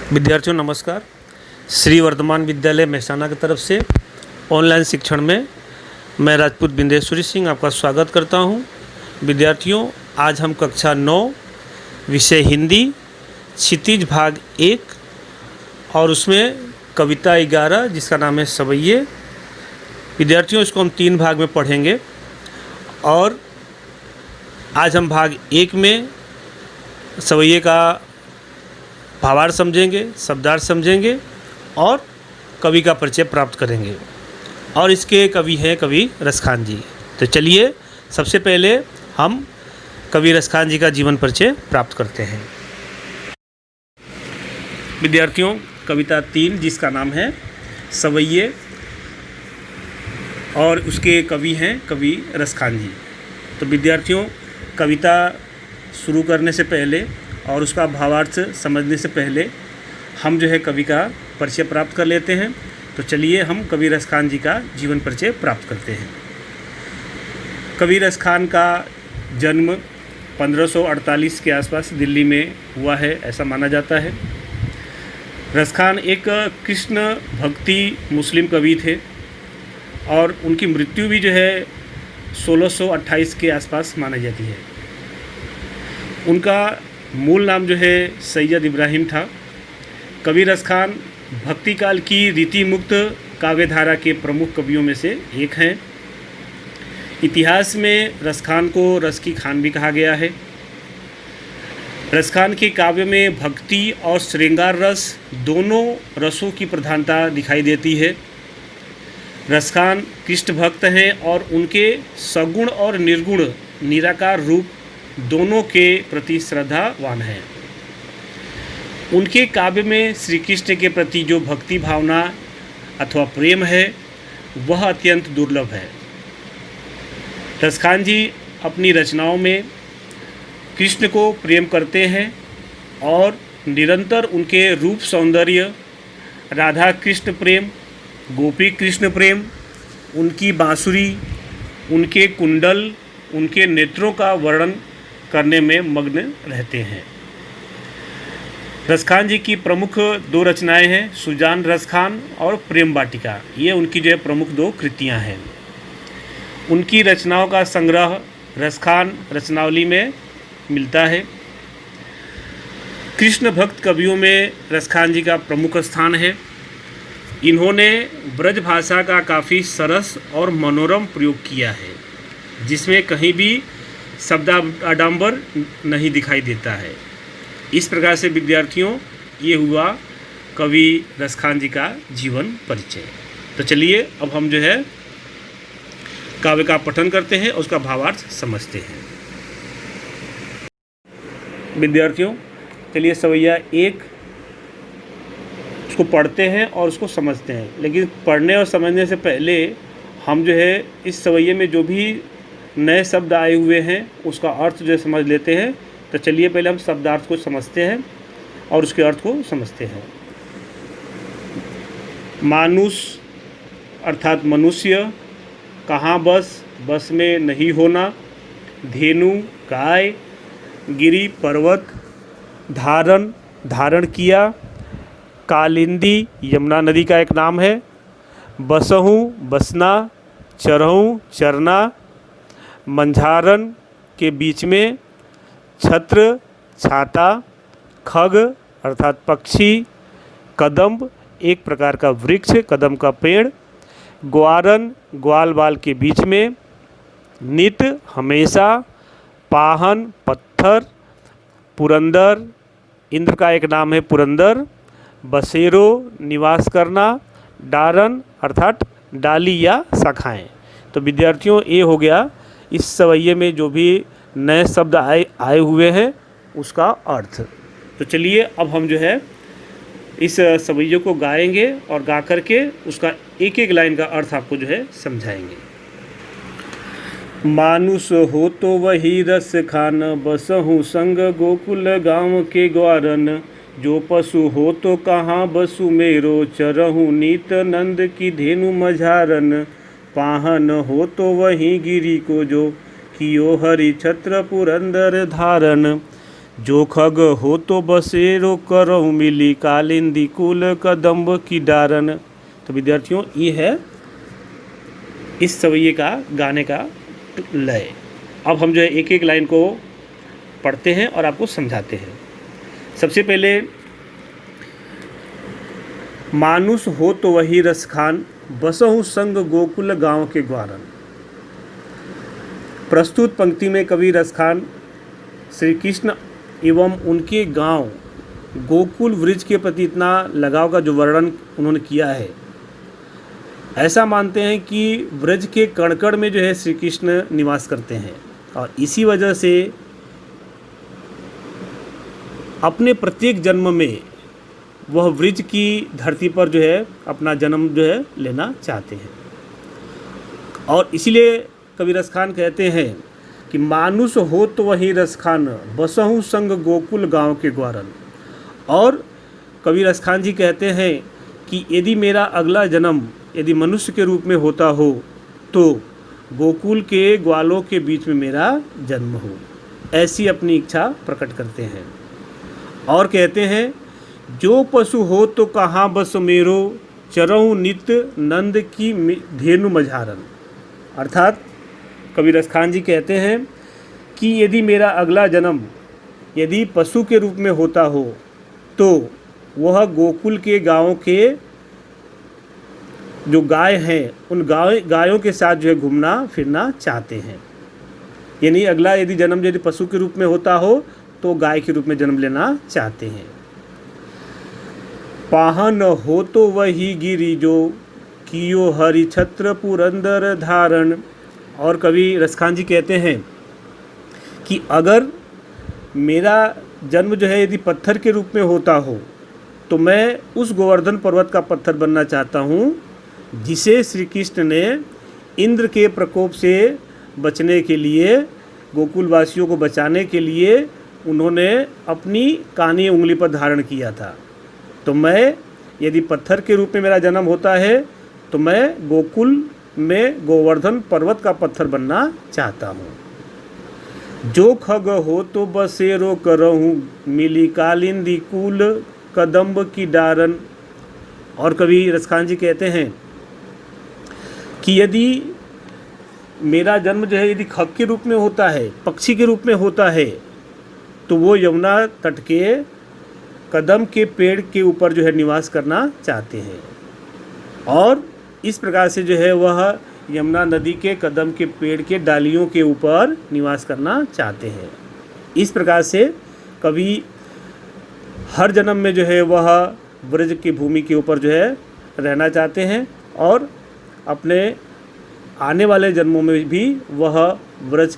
विद्यार्थियों नमस्कार। श्री वर्धमान विद्यालय मेहसाना की तरफ से ऑनलाइन शिक्षण में मैं राजपूत बिंदेश्वरी सिंह आपका स्वागत करता हूं। विद्यार्थियों, आज हम कक्षा 9 विषय हिंदी क्षितिज भाग 1 और उसमें कविता 11 जिसका नाम है सवैये। विद्यार्थियों, इसको हम 3 भाग में पढ़ेंगे और आज हम भाग 1 में सवैये का भावार्थ समझेंगे, शब्दार्थ समझेंगे और कवि का परिचय प्राप्त करेंगे। और इसके कवि हैं कवि रसखान जी। तो चलिए सबसे पहले हम कवि रसखान जी का जीवन परिचय प्राप्त करते हैं। विद्यार्थियों, कविता 3 जिसका नाम है सवैये और उसके कवि हैं कवि रसखान जी। तो विद्यार्थियों, कविता शुरू करने से पहले और उसका भावार्थ समझने से पहले हम जो है कवि का परिचय प्राप्त कर लेते हैं। तो चलिए हम कवि रसखान जी का जीवन परिचय प्राप्त करते हैं। कवि रसखान का जन्म 1548 के आसपास दिल्ली में हुआ है, ऐसा माना जाता है। रसखान एक कृष्ण भक्ति मुस्लिम कवि थे और उनकी मृत्यु भी जो है 1628 के आसपास मानी जाती है। उनका मूल नाम जो है सैयद इब्राहिम था। कवि रसखान भक्ति काल की रीति मुक्त काव्यधारा के प्रमुख कवियों में से एक हैं। इतिहास में रसखान को रस की खान भी कहा गया है। रसखान के काव्य में भक्ति और श्रृंगार रस दोनों रसों की प्रधानता दिखाई देती है। रसखान कृष्ण भक्त हैं और उनके सगुण और निर्गुण निराकार रूप दोनों के प्रति श्रद्धावान हैं। उनके काव्य में श्री कृष्ण के प्रति जो भक्ति भावना अथवा प्रेम है वह अत्यंत दुर्लभ है। रसखान जी अपनी रचनाओं में कृष्ण को प्रेम करते हैं और निरंतर उनके रूप सौंदर्य, राधा कृष्ण प्रेम, गोपी कृष्ण प्रेम, उनकी बांसुरी, उनके कुंडल, उनके नेत्रों का वर्णन करने में मग्न रहते हैं। रसखान जी की प्रमुख 2 रचनाएं हैं, सुजान रसखान और प्रेम वाटिका। ये उनकी जो है प्रमुख 2 कृतियां हैं। उनकी रचनाओं का संग्रह रसखान रचनावली में मिलता है। कृष्ण भक्त कवियों में रसखान जी का प्रमुख स्थान है। इन्होंने ब्रज भाषा का काफ़ी सरस और मनोरम प्रयोग किया है, जिसमें कहीं भी शब्दाडंबर नहीं दिखाई देता है। इस प्रकार से विद्यार्थियों, ये हुआ कवि रसखान जी का जीवन परिचय। तो चलिए अब हम जो है काव्य का पठन करते हैं और उसका भावार्थ समझते हैं। विद्यार्थियों, चलिए सवैया 1 उसको पढ़ते हैं और उसको समझते हैं। लेकिन पढ़ने और समझने से पहले हम जो है इस सवैये में जो भी नए शब्द आए हुए हैं उसका अर्थ जो समझ लेते हैं। तो चलिए पहले हम शब्दार्थ को समझते हैं और उसके अर्थ को समझते हैं। मानुष अर्थात मनुष्य, कहाँ बस में नहीं होना, धेनु गाय, गिरि पर्वत, धारण किया, कालिंदी यमुना नदी का एक नाम है, बसहूँ बसना, चरहूँ चरना, मंझारन के बीच में, छत्र छाता, खग अर्थात पक्षी, कदम्ब एक प्रकार का वृक्ष, कदम का पेड़, ग्वारन ग्वाल बाल के बीच में, नित हमेशा, पाहन पत्थर, पुरंदर इंद्र का एक नाम है पुरंदर, बसेरो निवास करना, डारन अर्थात डाली या शाखाएं। तो विद्यार्थियों, ये हो गया इस सवैये में जो भी नए शब्द आए हुए हैं उसका अर्थ। तो चलिए अब हम जो है इस सवैये को गाएंगे और गा करके उसका एक एक लाइन का अर्थ आपको जो है समझाएंगे। मानुष हो तो वही रस खान, बसहूँ संग गोकुल गाँव के ग्वारन, जो पशु हो तो कहाँ बसु मेरो, चरहूँ नीत नंद की धेनु मझारन, पाहन हो तो वहीं गिरी को जो, कियो हरि छत्र पुरंदर धारन। जो खग हो तो बसेरो करहु मिली कालिंदी कुल कदम्ब की डारन। तो विद्यार्थियों ये है इस सवैये का गाने का लय। अब हम जो है एक एक लाइन को पढ़ते हैं और आपको समझाते हैं। सबसे पहले, मानुष हो तो वही रसखान, बसहु संग गोकुल गांव के ग्वारन। प्रस्तुत पंक्ति में कवि रसखान श्री कृष्ण एवं उनके गांव गोकुल वृक्ष के प्रति इतना लगाव का जो वर्णन उन्होंने किया है, ऐसा मानते हैं कि व्रज के कण में जो है श्री कृष्ण निवास करते हैं और इसी वजह से अपने प्रत्येक जन्म में वह वृक्ष की धरती पर जो है अपना जन्म जो है लेना चाहते हैं। और इसीलिए कवि रसखान कहते हैं कि मानुष हो तो वही रसखान, बसहु संग गोकुल गांव के ग्वारन। और कवि रसखान जी कहते हैं कि यदि मेरा अगला जन्म यदि मनुष्य के रूप में होता हो तो गोकुल के ग्वालों के बीच में मेरा जन्म हो, ऐसी अपनी इच्छा प्रकट करते हैं। और कहते हैं, जो पशु हो तो कहाँ बस मेरो, चरहु नित नंद की धेनु मझारन। अर्थात कवि रसखान जी कहते हैं कि यदि मेरा अगला जन्म यदि पशु के रूप में होता हो तो वह गोकुल के गांवों के जो गाय हैं उन गायों के साथ जो है घूमना फिरना चाहते हैं। यानी अगला यदि जन्म यदि पशु के रूप में होता हो तो गाय के रूप में जन्म लेना चाहते हैं। पाहन हो तो वही गिरी जो, कियो हरि छत्र पुरंदर धारण। और कवि रसखान जी कहते हैं कि अगर मेरा जन्म जो है यदि पत्थर के रूप में होता हो तो मैं उस गोवर्धन पर्वत का पत्थर बनना चाहता हूँ जिसे श्री कृष्ण ने इंद्र के प्रकोप से बचने के लिए, गोकुलवासियों को बचाने के लिए उन्होंने अपनी कानी उंगली पर धारण किया था। तो मैं यदि पत्थर के रूप में मेरा जन्म होता है तो मैं गोकुल में गोवर्धन पर्वत का पत्थर बनना चाहता हूँ। जो खग हो तो बसेरो करहूँ मिली कालिंदी कुल कदम्ब की डारन। और कवि रसखान जी कहते हैं कि यदि मेरा जन्म जो है यदि खग के रूप में होता है, पक्षी के रूप में होता है, तो वो यमुना तट के कदम के पेड़ के ऊपर जो है निवास करना चाहते हैं। और इस प्रकार से जो है वह यमुना नदी के कदम के पेड़ के डालियों के ऊपर निवास करना चाहते हैं। इस प्रकार से कवि हर जन्म में जो है वह ब्रज की भूमि के ऊपर जो है रहना चाहते हैं और अपने आने वाले जन्मों में भी वह ब्रज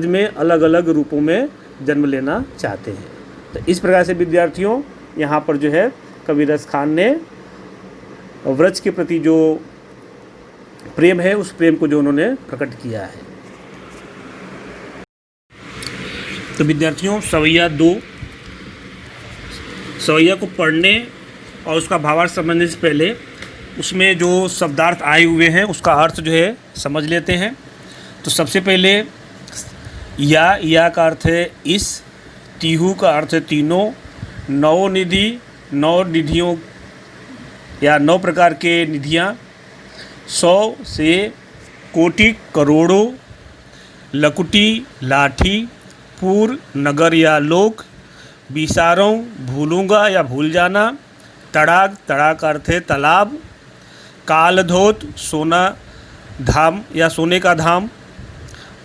में अलग अलग रूपों में जन्म लेना चाहते हैं। तो इस प्रकार से विद्यार्थियों यहाँ पर जो है कवि रसखान ने व्रज के प्रति जो प्रेम है उस प्रेम को जो उन्होंने प्रकट किया है। तो विद्यार्थियों सवैया को पढ़ने और उसका भावार्थ समझने से पहले उसमें जो शब्दार्थ आए हुए हैं उसका अर्थ जो है समझ लेते हैं। तो सबसे पहले या का अर्थ है इस, तिहु का अर्थ है तीनों, नवनिधि नौ निधियों या 9 प्रकार के निधियाँ, 100 से कोटि करोड़ों, लकुटी लाठी, पूर नगर या लोक, बिसारों भूलूंगा या भूल जाना, तड़ाक का अर्थ है तालाब, कालधोत सोना धाम या सोने का धाम,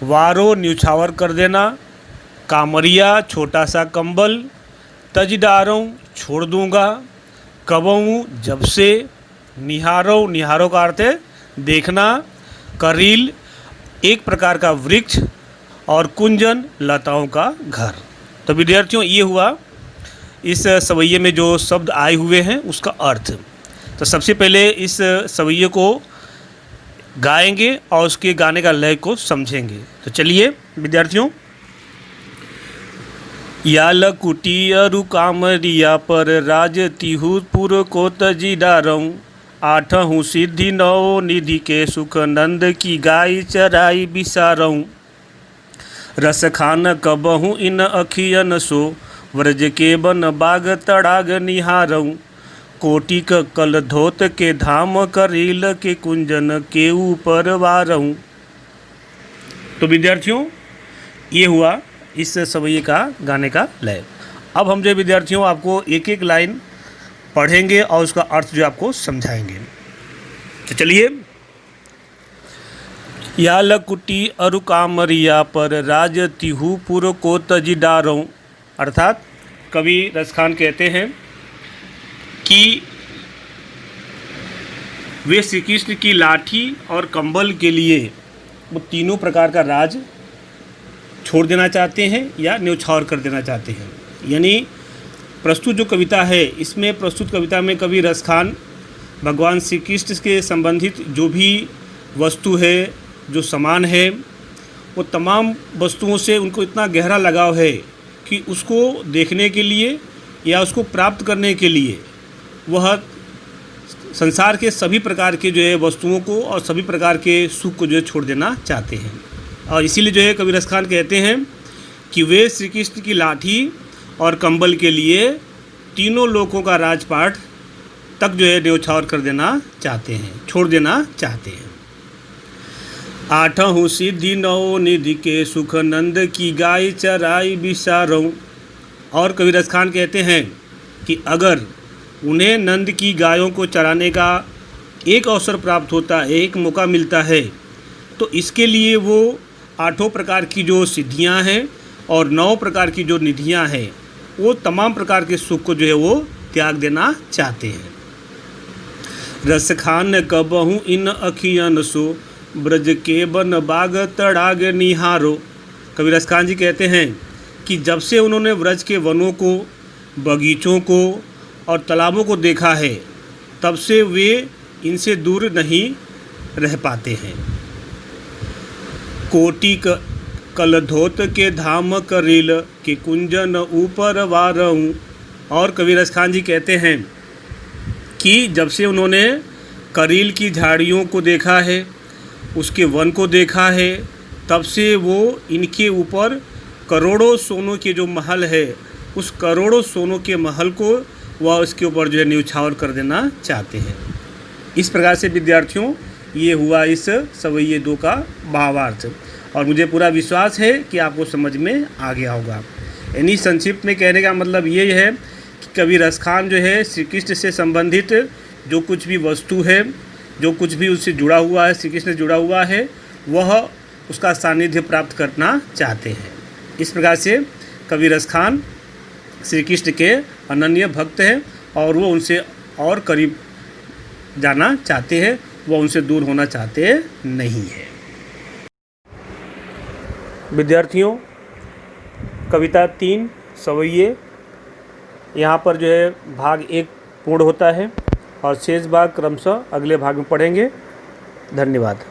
वारो न्यूछावर कर देना, कामरिया छोटा सा कंबल, तजदारों छोड़ दूंगा, कबहूँ जब से, निहारो का अर्थ है देखना, करील एक प्रकार का वृक्ष और कुंजन लताओं का घर। तो विद्यार्थियों ये हुआ इस सवैये में जो शब्द आए हुए हैं उसका अर्थ। तो सबसे पहले इस सवैये को गाएंगे और उसके गाने का लय को समझेंगे। तो चलिए विद्यार्थियों, या लकुटी अरु कामरिया पर राज तिहु पुर को तजी डारऊँ, आठहूँ सिद्धि नौ निधि के सुख नंद की गाय चराई बिसारऊँ। रस खान कबहू इन अखियन सो, व्रज के बन बाग तड़ाग निहारऊँ। कोटिक कल धोत के धाम करील, के कुंजन के ऊपर वारऊँ। तो विद्यार्थियों, ये हुआ इस सवैये का गाने का लय। अब हम जो विद्यार्थियों आपको एक एक लाइन पढ़ेंगे और उसका अर्थ जो आपको समझाएंगे। तो चलिए। या लकुटी अरु कामरिया पर, राज तिहु पुर को तजी डारों। अर्थात कवि रसखान कहते हैं कि वे श्री कृष्ण की लाठी और कंबल के लिए वो तीनों प्रकार का राज छोड़ देना चाहते हैं या न्यौछावर कर देना चाहते हैं। यानी प्रस्तुत जो कविता है, इसमें प्रस्तुत कविता में कवि रसखान भगवान श्री कृष्ण के संबंधित जो भी वस्तु है, जो सामान है, वो तमाम वस्तुओं से उनको इतना गहरा लगाव है कि उसको देखने के लिए या उसको प्राप्त करने के लिए वह संसार के सभी प्रकार के जो है वस्तुओं को और सभी प्रकार के सुख को जो है छोड़ देना चाहते हैं। और इसीलिए जो है कवि रसखान कहते हैं कि वे श्री कृष्ण की लाठी और कंबल के लिए तीनों लोकों का राजपाट तक जो है न्यौछावर कर देना चाहते हैं, छोड़ देना चाहते हैं। आठहु सिद्धि नौ निधि के, सुख नंद की गाय चराई बिसारों। और कवि रसखान कहते हैं कि अगर उन्हें नंद की गायों को चराने का एक अवसर प्राप्त होता है, एक मौका मिलता है, तो इसके लिए वो आठों प्रकार की जो सिद्धियां हैं और 9 प्रकार की जो निधियां हैं, वो तमाम प्रकार के सुख को जो है वो त्याग देना चाहते हैं। रस खान कबहू इन अखियन सो, ब्रज के बन बाग तड़ाग निहारो। कवि रसखान जी कहते हैं कि जब से उन्होंने व्रज के वनों को, बगीचों को और तालाबों को देखा है, तब से वे इनसे दूर नहीं रह पाते हैं। कोटि कल धोत के धाम करील, के कुंजन ऊपर वारऊँ। और कवि रसखान जी कहते हैं कि जब से उन्होंने करील की झाड़ियों को देखा है, उसके वन को देखा है, तब से वो इनके ऊपर करोड़ों सोनों के जो महल है, उस करोड़ों सोनों के महल को वह उसके ऊपर जो है न्यौछावर कर देना चाहते हैं। इस प्रकार से विद्यार्थियों, ये हुआ इस सवैये 2 का भावार्थ। और मुझे पूरा विश्वास है कि आपको समझ में आ गया होगा। यानी संक्षिप्त में कहने का मतलब ये है कि कवि रसखान जो है श्री कृष्ण से संबंधित जो कुछ भी वस्तु है, जो कुछ भी उससे जुड़ा हुआ है, श्री कृष्ण से जुड़ा हुआ है, वह उसका सानिध्य प्राप्त करना चाहते हैं। इस प्रकार से कवि रसखान श्री कृष्ण के अनन्य भक्त हैं और वो उनसे और करीब जाना चाहते हैं, वो उनसे दूर होना चाहते नहीं हैं। विद्यार्थियों, कविता 3 सवैये यहाँ पर जो है भाग 1 पूर्ण होता है और शेष भाग क्रमशः अगले भाग में पढ़ेंगे। धन्यवाद।